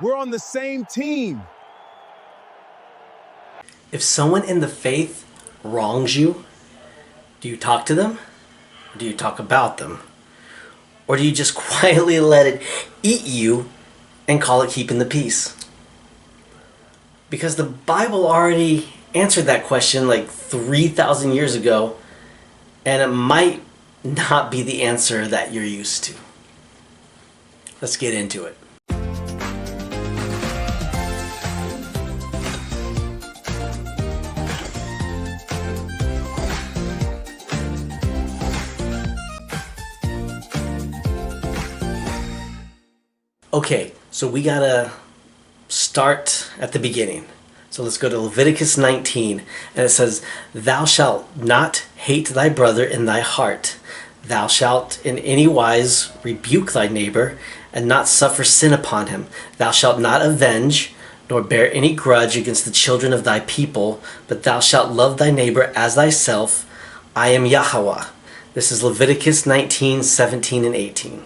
We're on the same team. If someone in the faith wrongs you, do you talk to them? Or do you talk about them? Or do you just quietly let it eat you and call it keeping the peace? Because the Bible already answered that question like 3,000 years ago, and it might not be the answer that you're used to. Let's get into it. Okay, so we gotta start at the beginning. So let's go to Leviticus 19, and it says, "Thou shalt not hate thy brother in thy heart. Thou shalt in any wise rebuke thy neighbor, and not suffer sin upon him. Thou shalt not avenge, nor bear any grudge against the children of thy people, but thou shalt love thy neighbor as thyself. I am Yahweh." This is Leviticus 19, 17, and 18.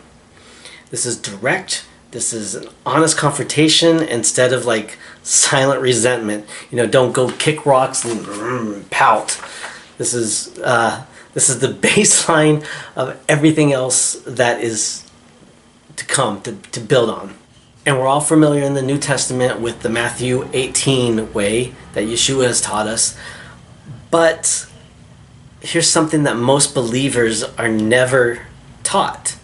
This is direct. This is an honest confrontation instead of like silent resentment. You know, don't go kick rocks and pout. This is the baseline of everything else that is to come, to build on. And we're all familiar in the New Testament with the Matthew 18 way that Yeshua has taught us. But here's something that most believers are never taught.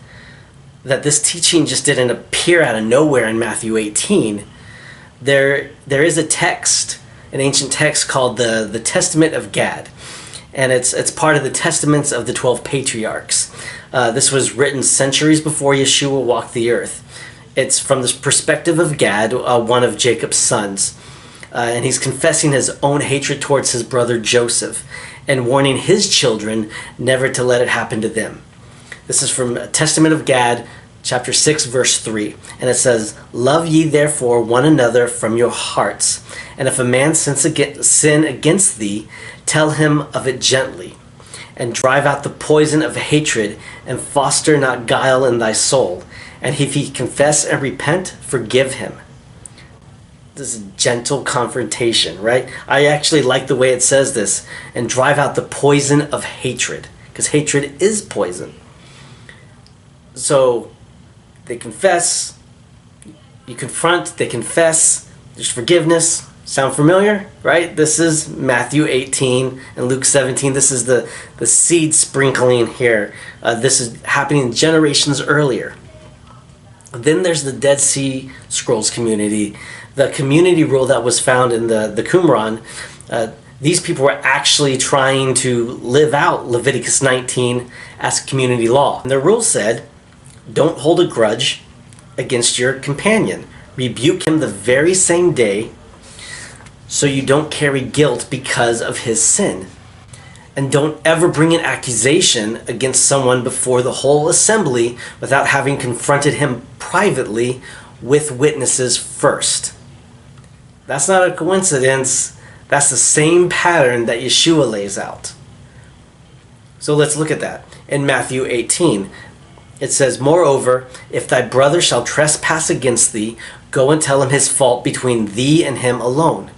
That this teaching just didn't appear out of nowhere in Matthew 18. There is a text, an ancient text called the Testament of Gad. And it's part of the testaments of the 12 patriarchs. This was written centuries before Yeshua walked the earth. It's from the perspective of Gad, one of Jacob's sons. And he's confessing his own hatred towards his brother Joseph and warning his children never to let it happen to them. This is from Testament of Gad, chapter 6, verse 3. And it says, "Love ye therefore one another from your hearts. And if a man sin against thee, tell him of it gently. And drive out the poison of hatred, and foster not guile in thy soul. And if he confess and repent, forgive him." This is gentle confrontation, right? I actually like the way it says this. And drive out the poison of hatred. Because hatred is poison. So they confess, you confront, they confess, there's forgiveness. Sound familiar, right? This is Matthew 18 and Luke 17. This is the seed sprinkling here. This is happening generations earlier. Then there's the Dead Sea Scrolls community, the community rule that was found in the Qumran. These people were actually trying to live out Leviticus 19 as community law. And their rule said, don't hold a grudge against your companion. Rebuke him the very same day so you don't carry guilt because of his sin. And don't ever bring an accusation against someone before the whole assembly without having confronted him privately with witnesses first. That's not a coincidence. That's the same pattern that Yeshua lays out. So let's look at that. In Matthew 18, it says, "Moreover, if thy brother shall trespass against thee, go and tell him his fault between thee and him alone.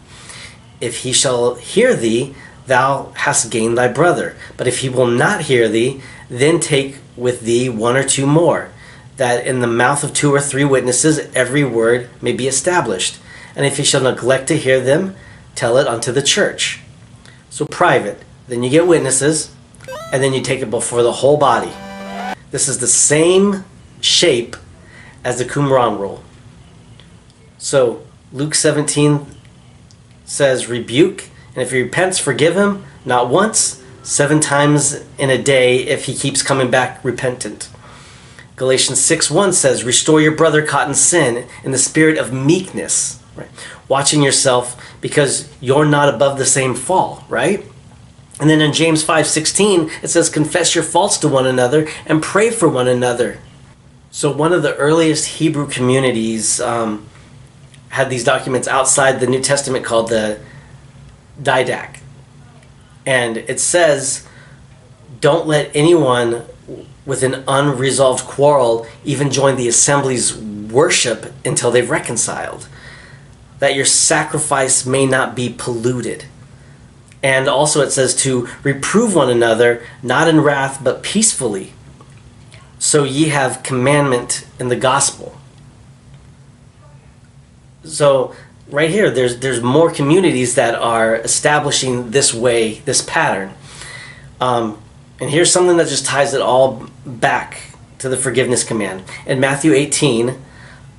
If he shall hear thee, thou hast gained thy brother. But if he will not hear thee, then take with thee one or two more, that in the mouth of 2 or 3 witnesses every word may be established. And if he shall neglect to hear them, tell it unto the church." So private. Then you get witnesses, and then you take it before the whole body. This is the same shape as the Qumran rule. So Luke 17 says, "Rebuke, and if he repents, forgive him, not once, 7 times in a day if he keeps coming back repentant." Galatians 6:1 says, "Restore your brother caught in sin in the spirit of meekness," right? Watching yourself because you're not above the same fall, right? And then in James 5:16, it says, "Confess your faults to one another and pray for one another." So one of the earliest Hebrew communities had these documents outside the New Testament called the Didache. And it says, don't let anyone with an unresolved quarrel even join the assemblies worship until they've reconciled, that your sacrifice may not be polluted. And also it says to reprove one another, not in wrath, but peacefully. So ye have commandment in the gospel. So right here, there's more communities that are establishing this way, this pattern. And here's something that just ties it all back to the forgiveness command. In Matthew 18,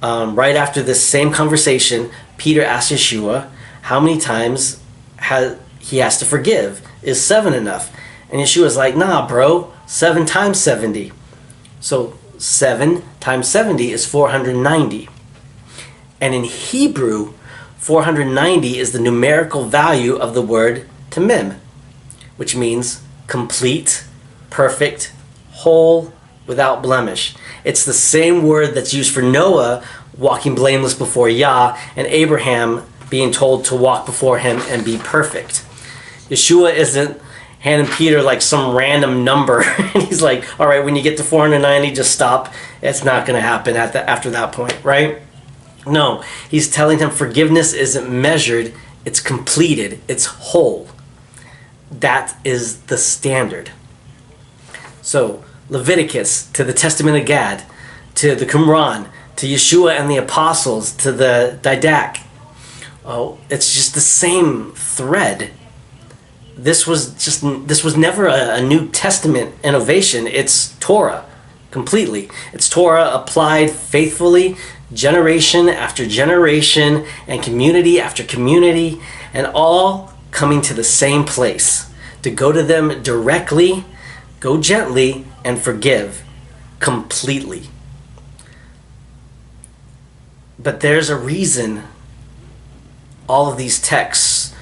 right after this same conversation, Peter asks Yeshua how many times he has to forgive. Is 7 enough? And Yeshua's like, nah, bro, 7 times 70. So 7 times 70 is 490. And in Hebrew, 490 is the numerical value of the word tamim, which means complete, perfect, whole, without blemish. It's the same word that's used for Noah walking blameless before Yah, and Abraham being told to walk before him and be perfect. Yeshua isn't handing Peter like some random number and he's like, all right, when you get to 490, just stop. It's not going to happen after that point, right? No, he's telling him forgiveness isn't measured, it's completed, it's whole. That is the standard. So Leviticus to the Testament of Gad, to the Qumran, to Yeshua and the apostles, to the Didache. Oh, it's just the same thread. This was never a New Testament innovation. It's Torah completely. It's Torah applied faithfully, generation after generation, and community after community, and all coming to the same place, to go to them directly, go gently, and forgive completely. But there's a reason all of these texts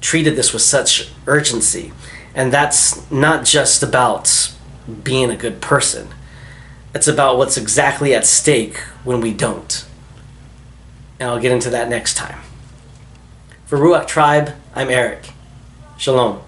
treated this with such urgency, and that's not just about being a good person. It's about what's exactly at stake when we don't. And I'll get into that next time. For Ruach Tribe, I'm Eric. Shalom.